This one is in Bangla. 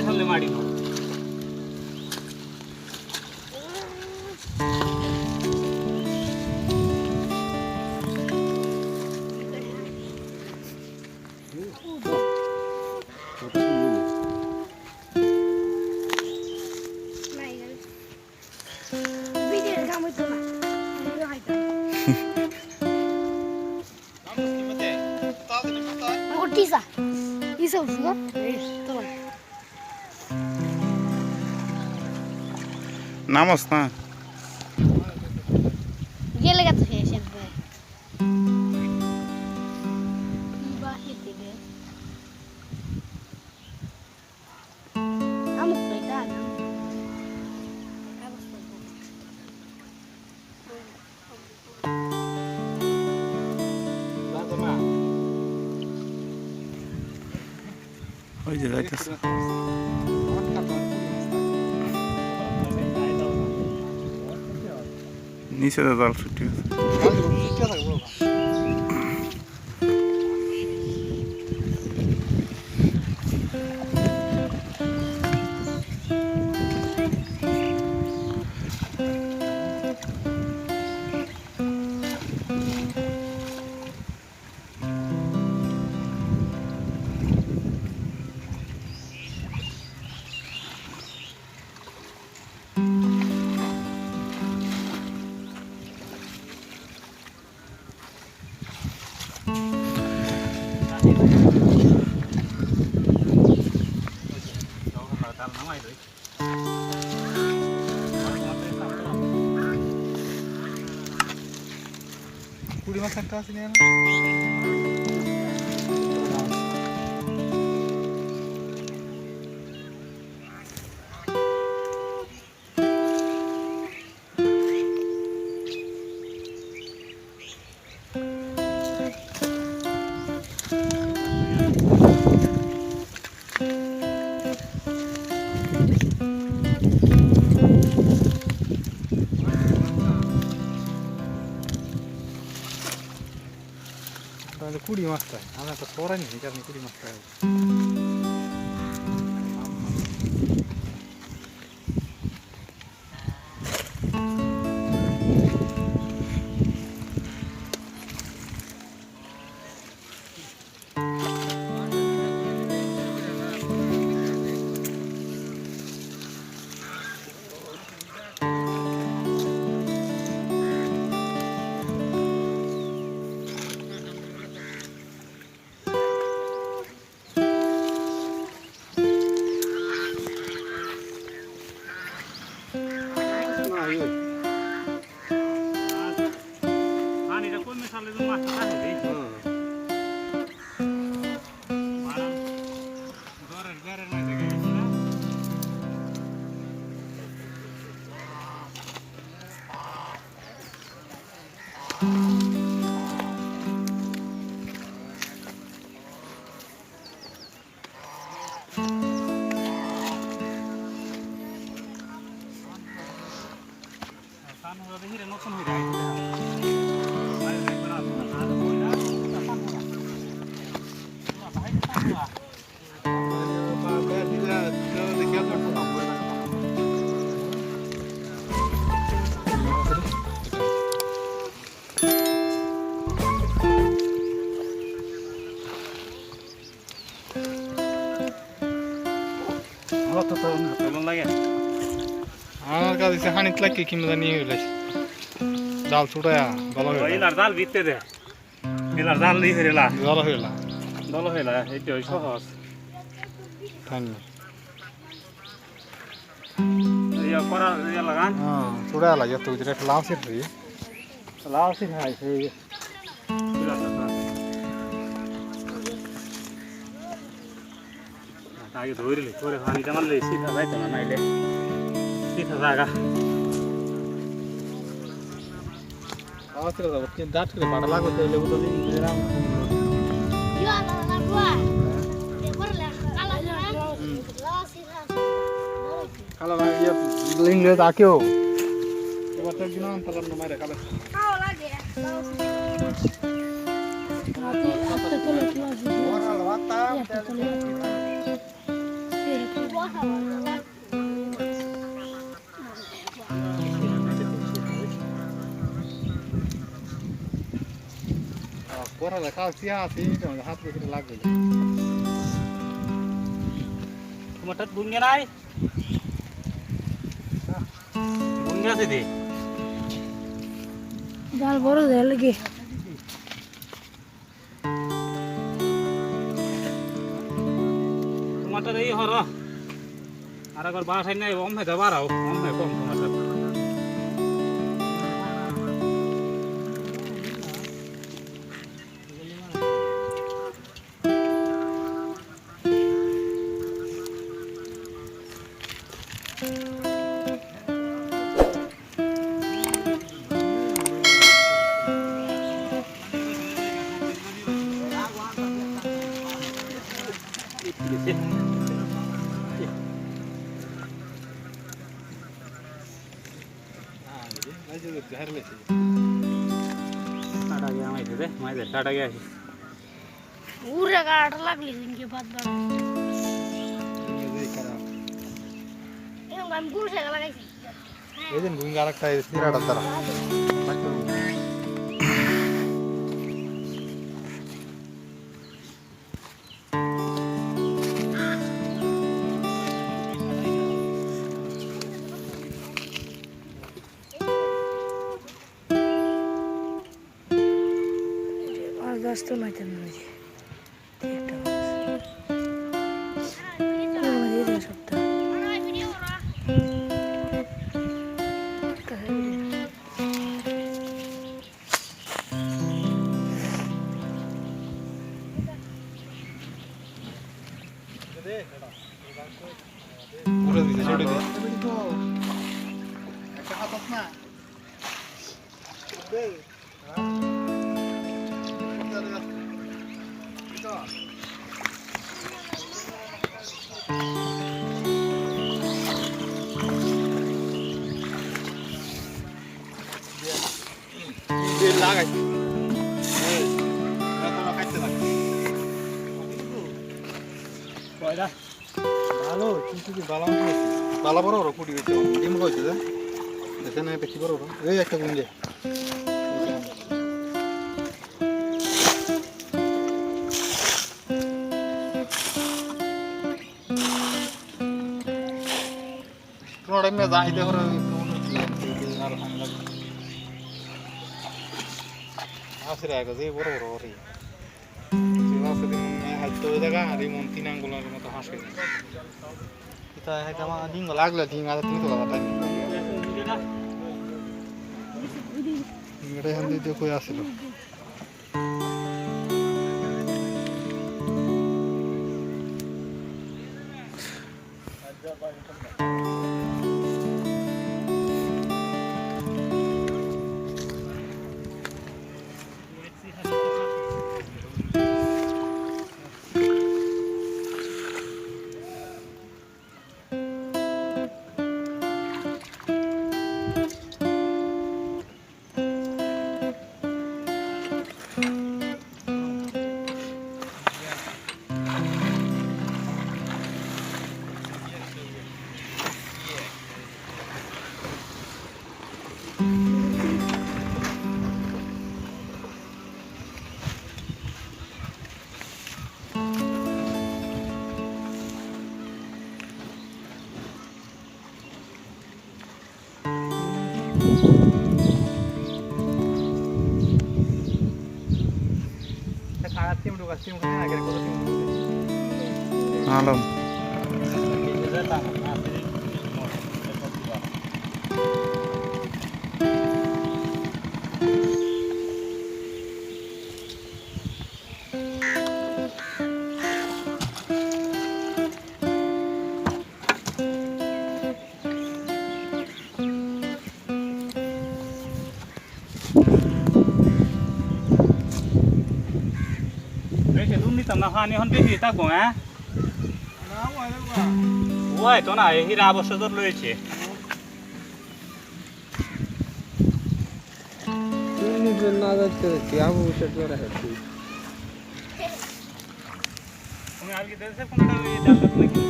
সামনে মারি না Isa, Isa usuka. Tamam. Nums না Gele gato şey şimdi. Bahit gibi. Amuk koyda. ওই যে যাইতেছে নিচে তো জাল ছুটি আছে কুড়ি মাস একটা আছে না তাহলে 20 মাস চাই আমরা তো সরাই নি কারণ 20 মাস চাই আমার কাছে হানিত লাগে কি মজা নিয়ে হইলে জাল ছুটায়া দল হইলা ইলার জাল ভিতরে দে ইলার জাল দিয়ে ফেরেলা দল হইলা দল হইলা এইটাই সহজ থানি ইয়া করা ইয়া লাগান ছুটায়া লাগে তো যেটা লাভ সিট রে লাও সি খাই সেই ইলার জাল আগে ধরে ধরে পানি জামালে সিধা যাইতো না নাইলে সিধা জায়গা আওয়াজটা দাও কি দাঁত করে বাড়া লাগো তো লেবু তো দিন Ram Yo na na gua. De corle ala la. La sila. কালা লাগে লিন লে দাকেও এবার তো দিন অন্তর না মারে কালা Kau lagi. Kau. পড়ালেখা আছে হাত করে লাগবে তোমারটা গুঙ্গে নাই গুঙ্গে আছে দে জাল বড় দেয় লাগে তোমারটা এই হর আর একবার বাসায় নাই অম্মে তো বাড়াও অম্মে কম তোমারটা काटा गया माहिती आहे माहिती काटा गया उऱ्या गाठ लागली जिंके पात बघ आम्ही गुरु शेगा लागायची ఏదైనా గుంగి అరక్తా తీరాడతారా जास्त माहिती म्हणजे একটা হাত না লাগাই ভালো কিন্তু বালা বড় বড় কুটি হয়েছে ডিম হয়েছে এখানে বেশি বড় বড় এই একটা গুঞ্জে তোমার এমনি যাইতে করে আর আসে রাখো যে বড় বড় ওরে আছে দিন হয়তো জায়গা রিমন তিন আঙ্গুলের মতো হাসে এটা এটা মা ডিম লাগলে ডিম আর তুমি তো লাগাতে এটা হ্যান্ডি দিয়ে কই আসিল Malam. Tầm nào ni hon biết gì ta cũng á. Ôi, chỗ này hi ra bớt sốt lưỡi chứ. তুমি যে না যাচ্ছে কি আবু সেট করে আছে তুমি আজকে দেশে কোনটা ওই ডাক্তার নাকি